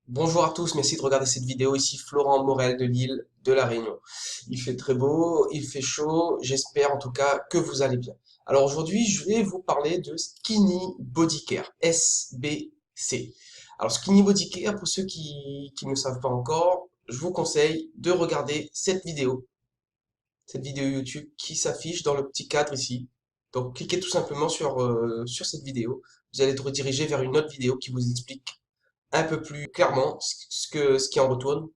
Bonjour à tous, merci de regarder cette vidéo. Ici Florent Morel de l'île de la Réunion. Il fait très beau, il fait chaud, j'espère en tout cas que vous allez bien. Alors aujourd'hui, je vais vous parler de Skinny Body Care, SBC. Alors Skinny Body Care, pour ceux qui ne savent pas encore, je vous conseille de regarder cette vidéo YouTube qui s'affiche dans le petit cadre ici. Donc cliquez tout simplement sur cette vidéo. Vous allez être redirigé vers une autre vidéo qui vous explique un peu plus clairement ce qui en retourne,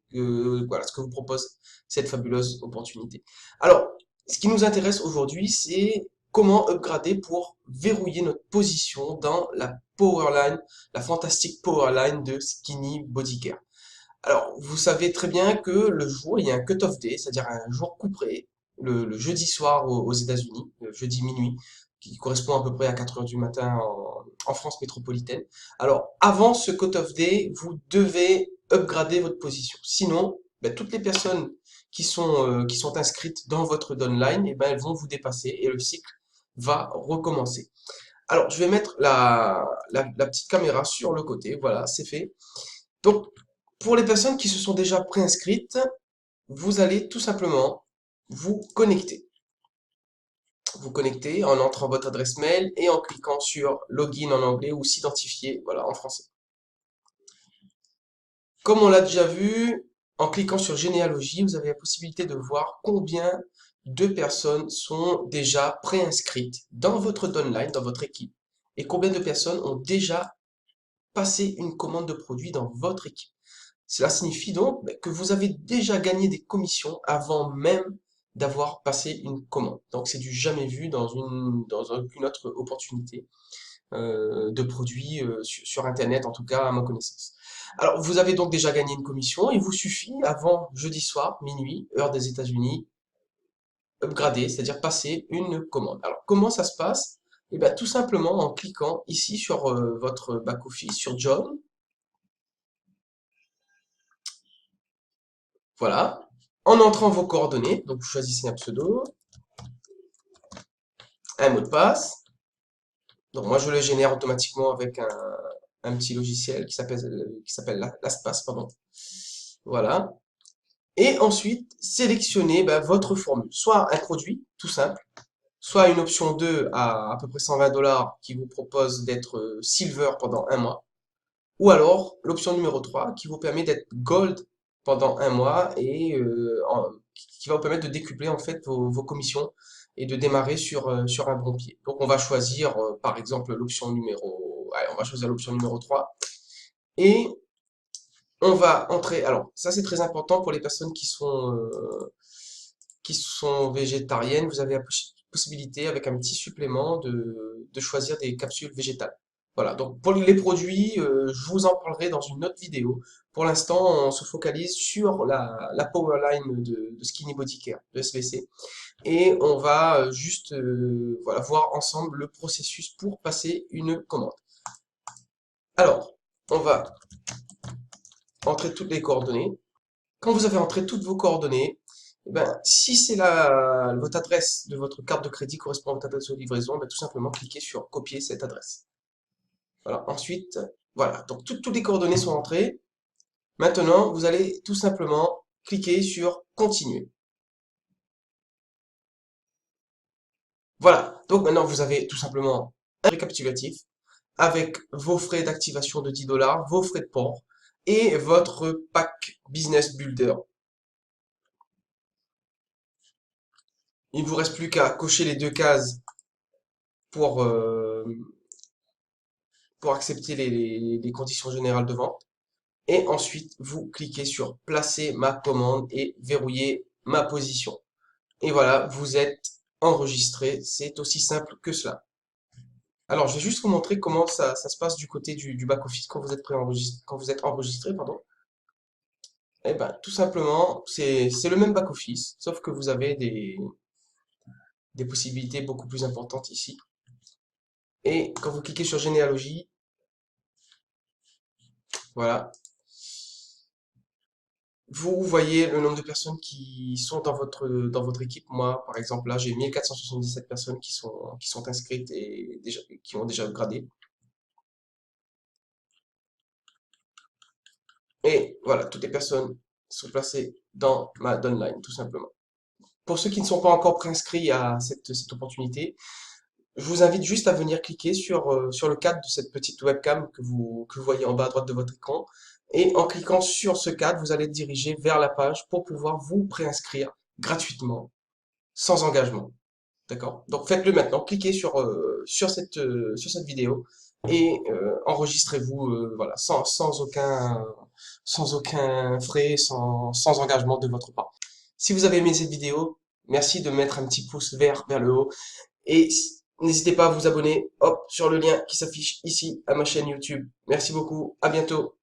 voilà, ce que vous propose cette fabuleuse opportunité. Alors, ce qui nous intéresse aujourd'hui, c'est comment upgrader pour verrouiller notre position dans la Powerline, la fantastique Powerline de Skinny Body Care. Alors, vous savez très bien que le jour, il y a un cut-off day, c'est-à-dire un jour couperé, le jeudi soir aux États-Unis, le jeudi minuit, qui correspond à peu près à 4 heures du matin en France métropolitaine. Alors, avant ce cut-off day, vous devez upgrader votre position. Sinon, ben, toutes les personnes qui sont inscrites dans votre downline, eh ben, elles vont vous dépasser et le cycle va recommencer. Alors, je vais mettre la petite caméra sur le côté. Voilà, c'est fait. Donc, pour les personnes qui se sont déjà préinscrites, vous allez tout simplement vous connecter. Vous connecter en entrant votre adresse mail et en cliquant sur Login en anglais ou s'identifier, voilà, en français. Comme on l'a déjà vu, en cliquant sur Généalogie, vous avez la possibilité de voir combien de personnes sont déjà préinscrites dans votre downline, dans votre équipe, et combien de personnes ont déjà passé une commande de produit dans votre équipe. Cela signifie donc que vous avez déjà gagné des commissions avant même d'avoir passé une commande. Donc c'est du jamais vu dans aucune autre opportunité de produit sur Internet, en tout cas à ma connaissance. Alors vous avez donc déjà gagné une commission. Il vous suffit avant jeudi soir, minuit, heure des États-Unis, upgrader, c'est-à-dire passer une commande. Alors comment ça se passe? Eh bien tout simplement en cliquant ici sur votre back-office, sur Job. Voilà. En entrant vos coordonnées, donc vous choisissez un pseudo, un mot de passe. Donc moi je le génère automatiquement avec un petit logiciel qui s'appelle LastPass, pardon. Voilà. Et ensuite, sélectionnez votre formule. Soit un produit, tout simple, soit une option 2 à peu près 120 $ qui vous propose d'être Silver pendant un mois. Ou alors l'option numéro 3 qui vous permet d'être Gold pendant un mois et qui va vous permettre de décupler en fait vos commissions et de démarrer sur un bon pied. Donc on va choisir par exemple on va choisir l'option numéro 3 et on va entrer. Alors ça c'est très important pour les personnes qui sont végétariennes. Vous avez la possibilité avec un petit supplément de choisir des capsules végétales. Voilà, donc pour les produits, je vous en parlerai dans une autre vidéo. Pour l'instant, on se focalise sur la Powerline de Skinny Body Care, de SBC. Et on va juste voilà, voir ensemble le processus pour passer une commande. Alors, on va entrer toutes les coordonnées. Quand vous avez entré toutes vos coordonnées, eh ben, si c'est votre adresse de votre carte de crédit correspond à votre adresse de livraison, ben, tout simplement cliquez sur copier cette adresse. Voilà. Ensuite, voilà. Donc toutes les coordonnées sont entrées. Maintenant, vous allez tout simplement cliquer sur continuer. Voilà. Donc maintenant, vous avez tout simplement un récapitulatif avec vos frais d'activation de 10 $, vos frais de port et votre pack Business Builder. Il ne vous reste plus qu'à cocher les deux cases pour, euh, pour accepter les conditions générales de vente. Et ensuite, vous cliquez sur placer ma commande et verrouiller ma position. Et voilà, vous êtes enregistré. C'est aussi simple que cela. Alors, je vais juste vous montrer comment ça se passe du côté du back-office quand vous êtes quand vous êtes enregistré, pardon. Eh ben, tout simplement, c'est le même back-office, sauf que vous avez des possibilités beaucoup plus importantes ici. Et quand vous cliquez sur généalogie, voilà, vous voyez le nombre de personnes qui sont dans votre équipe. Moi, par exemple, là, j'ai 1477 personnes qui sont inscrites et déjà, qui ont déjà upgradé. Et voilà, toutes les personnes sont placées dans ma downline, tout simplement. Pour ceux qui ne sont pas encore préinscrits à cette opportunité, je vous invite juste à venir cliquer sur le cadre de cette petite webcam que vous voyez en bas à droite de votre écran. Et en cliquant sur ce cadre, vous allez être dirigé vers la page pour pouvoir vous préinscrire gratuitement, sans engagement. D'accord? Donc faites-le maintenant, cliquez sur cette vidéo et enregistrez-vous voilà, sans aucun frais, sans engagement de votre part. Si vous avez aimé cette vidéo, merci de mettre un petit pouce vert vers le haut et n'hésitez pas à vous abonner, hop, sur le lien qui s'affiche ici à ma chaîne YouTube. Merci beaucoup, à bientôt.